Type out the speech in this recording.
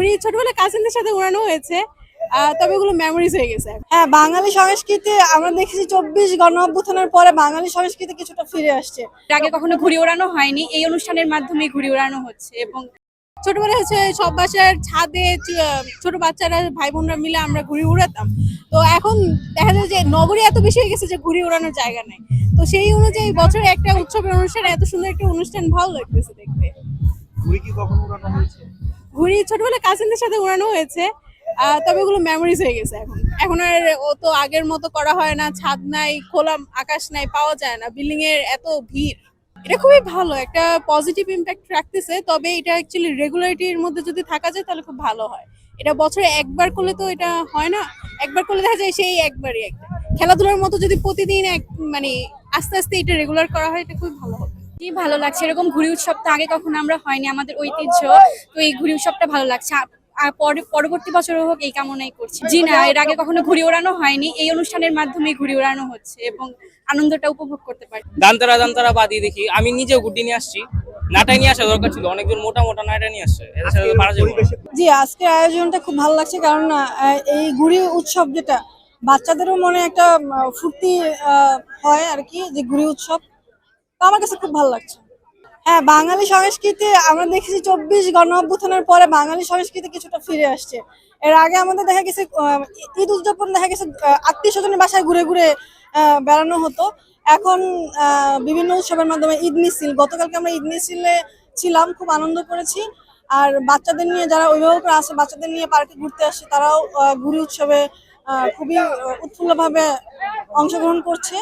ঘুড়ি ছোটবেলায় কাজিনদের সাথে উড়ানো হয়েছে, তবে ওগুলো মেমোরিজ হয়ে গেছে। হ্যাঁ, বাঙালি সংস্কৃতি আমরা দেখেছি 24 গণ-অভ্যুত্থানের পরে বাঙালি সংস্কৃতি কিছুটা ফিরে আসছে। এর আগে কখনো ঘুড়ি ওড়ানো হয়নি, এই অনুষ্ঠানের মাধ্যমে ঘুড়ি ওড়ানো হচ্ছে। এবং ছোটবেলায় হচ্ছে সব বাসার ছাদে ছোট বাচ্চারা ভাই বোনরা মিলে আমরা ঘুড়ি উড়াতাম। তো এখন দেখা যায় যে নগরী এত বেশি হয়ে গেছে যে ঘুড়ি ওড়ানোর জায়গা নেই। তো সেই অনুযায়ী বছরে একটা উৎসবের অনুষ্ঠানে এত সুন্দর একটা অনুষ্ঠান ভালো লাগতেছে দেখতে। ঘুড়ি কি কখনো উড়ানো হয়েছে? ঘুড়ি ছোটবেলায় কাজিনদের সাথে উড়ানো হয়েছে, তবে ওগুলো মেমোরিজ হয়ে গেছে। এখন আর ও তো আগের মতো করা হয় না, ছাদ নাই, খোলা আকাশ নাই, পাওয়া যায় না, বিল্ডিং এর এত ভিড়। এটা খুবই ভালো একটা পজিটিভ ইম্প্যাক্ট রাখতেছে, তবে এটা অ্যাকচুয়ালি রেগুলারিটির মধ্যে যদি থাকা যায় তাহলে খুব ভালো হয়। এটা বছরে একবার করলে তো এটা হয় না, একবার করলে দেখা যায় সেই একবারই একটা খেলাধুলার মতো যদি প্রতিদিন মানে আস্তে আস্তে এটা রেগুলার করা হয়, এটা খুব ভালো হবে। কি ভালো লাগছে, এরকম ঘুড়ি উৎসব তো আগে কখনো আমরা হয়নি, আমাদের ঐতিহ্য। তো এই ঘুড়ি উৎসবটা ভালো লাগছে, আর পরবর্তী বছরও হোক এই কামনাই করছি। জি না, এর আগে কখনো ঘুড়ি ওড়ানো হয়নি, এই অনুষ্ঠানের মাধ্যমে ঘুড়ি ওড়ানো হচ্ছে এবং আনন্দটা উপভোগ করতে পারি। দান্তরা বাদিয়ে দেখি, আমি নিজেও গুটি নিয়ে আসছি। নাটাই নিয়ে আসা দরকার ছিল, অনেকজন মোটা মোটা নাটা নিয়ে আসছে, এদের সাথে পারা যাবে না। জি, আজকের আয়োজনটা খুব ভালো লাগছে, কারণ এই ঘুড়ি উৎসব যেটা বাচ্চাদেরও মনে একটা ফুর্তি হয় আর কি, যে ঘুড়ি উৎসব। তো আমার কাছে খুব ভালো লাগছে। হ্যাঁ, বাঙালি সংস্কৃতি আমরা দেখেছি 24 গণ-অভ্যুত্থানের পরে বাঙালি সংস্কৃতি কিছুটা ফিরে আসছে। এর আগে আমাদের দেখা গেছে ঈদ উদযাপন দেখা গেছে আত্মীয় স্বজনের বাসায় ঘুরে ঘুরে বেড়ানো হতো। এখন বিভিন্ন উৎসবের মাধ্যমে ঈদ মিছিল, গতকালকে আমরা ঈদ মিছিলে ছিলাম, খুব আনন্দ করেছি। আর বাচ্চাদের নিয়ে যারা অভিভাবকরা আছে, বাচ্চাদের নিয়ে পার্কে ঘুরতে আসছে, তারাও ঘুড়ি উৎসবে খুবই উৎফুল্লভাবে অংশগ্রহণ করছে।